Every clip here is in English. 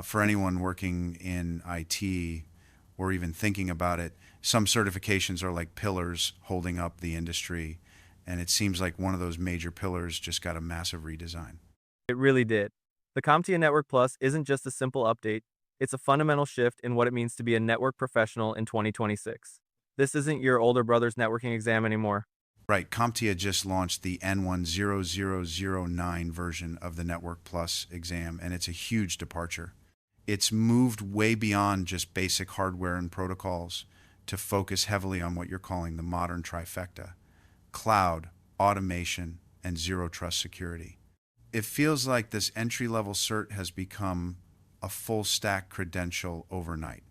for anyone working in IT or even thinking about it, some certifications are like pillars holding up the industry. And it seems like one of those major pillars just got a massive redesign. It really did. The CompTIA Network Plus isn't just a simple update, it's a fundamental shift in what it means to be a network professional in 2026. This isn't your older brother's networking exam anymore. Right, CompTIA just launched the N10-009 version of the Network Plus exam, and it's a huge departure. It's moved way beyond just basic hardware and protocols to focus heavily on what you're calling the modern trifecta: cloud, automation, and zero trust security. It feels like this entry-level cert has become a full stack credential overnight.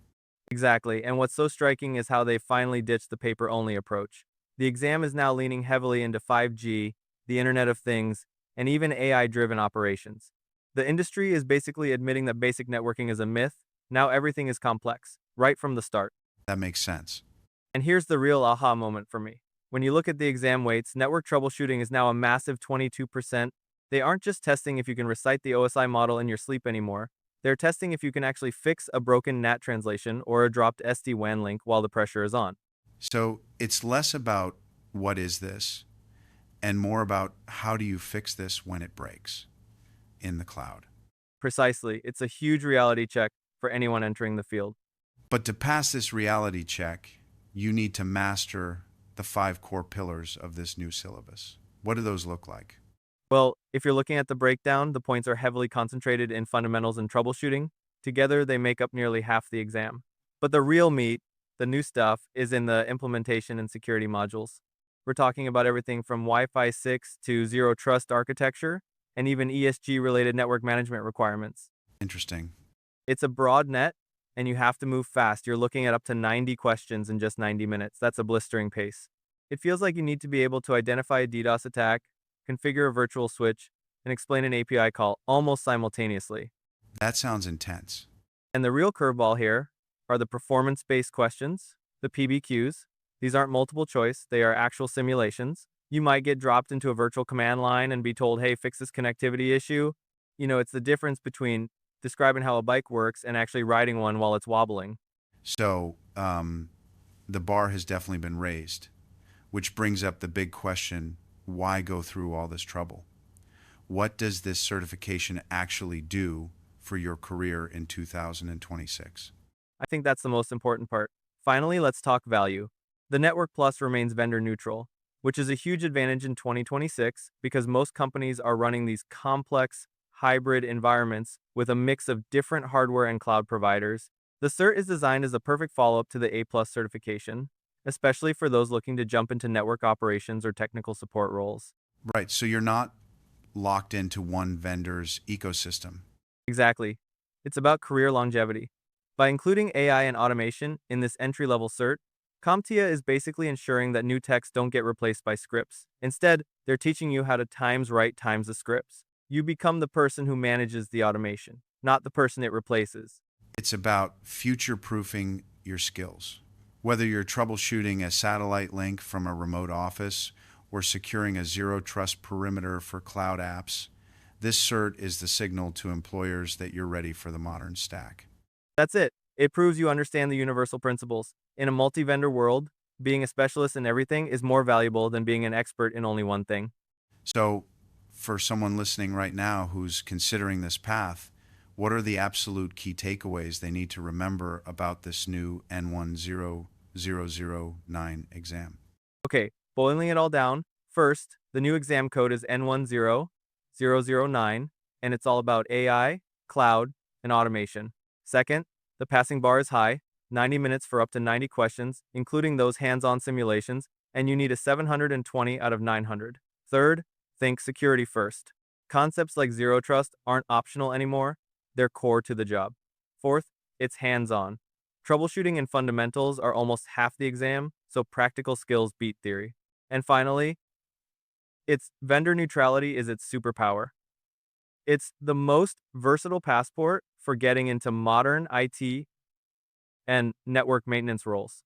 Exactly, and what's so striking is how they finally ditched the paper-only approach. The exam is now leaning heavily into 5G, the Internet of Things, and even AI-driven operations. The industry is basically admitting that basic networking is a myth. Now everything is complex, right from the start. That makes sense. And here's the real aha moment for me. When you look at the exam weights, network troubleshooting is now a massive 22%. They aren't just testing if you can recite the OSI model in your sleep anymore. They're testing if you can actually fix a broken NAT translation or a dropped SD-WAN link while the pressure is on. So it's less about what is this and more about how do you fix this when it breaks in the cloud. Precisely, it's a huge reality check for anyone entering the field. But to pass this reality check, you need to master the 5 core pillars of this new syllabus. What do those look like? Well, if you're looking at the breakdown, the points are heavily concentrated in fundamentals and troubleshooting. Together, they make up nearly half the exam. But the real meat, the new stuff, is in the implementation and security modules. We're talking about everything from Wi-Fi 6 to zero trust architecture, and even ESG-related network management requirements. Interesting. It's a broad net, and you have to move fast. You're looking at up to 90 questions in just 90 minutes. That's a blistering pace. It feels like you need to be able to identify a DDoS attack, configure a virtual switch, and explain an API call almost simultaneously. That sounds intense. And the real curveball here are the performance-based questions, the PBQs. These aren't multiple choice, they are actual simulations. You might get dropped into a virtual command line and be told, hey, fix this connectivity issue. It's the difference between describing how a bike works and actually riding one while it's wobbling. So the bar has definitely been raised, which brings up the big question: why go through all this trouble? What does this certification actually do for your career in 2026? I think that's the most important part. Finally, let's talk value. The Network Plus remains vendor neutral, which is a huge advantage in 2026 because most companies are running these complex, hybrid environments with a mix of different hardware and cloud providers. The cert is designed as a perfect follow-up to the A+ certification, especially for those looking to jump into network operations or technical support roles. Right, so you're not locked into one vendor's ecosystem. Exactly. It's about career longevity. By including AI and automation in this entry-level cert, CompTIA is basically ensuring that new techs don't get replaced by scripts. Instead, they're teaching you how to times write times the scripts. You become the person who manages the automation, not the person it replaces. It's about future-proofing your skills. Whether you're troubleshooting a satellite link from a remote office or securing a zero trust perimeter for cloud apps, this cert is the signal to employers that you're ready for the modern stack. That's it. It proves you understand the universal principles. In a multi-vendor world, being a specialist in everything is more valuable than being an expert in only one thing. So, for someone listening right now who's considering this path, what are the absolute key takeaways they need to remember about this new N10-009 exam? Okay, boiling it all down. First, the new exam code is N10-009, and it's all about AI, cloud, and automation. Second, the passing bar is high, 90 minutes for up to 90 questions, including those hands-on simulations, and you need a 720 out of 900. Third, think security first. Concepts like zero trust aren't optional anymore, they're core to the job. Fourth, it's hands-on. Troubleshooting and fundamentals are almost half the exam, so practical skills beat theory. And finally, its vendor neutrality is its superpower. It's the most versatile passport for getting into modern IT and network maintenance roles.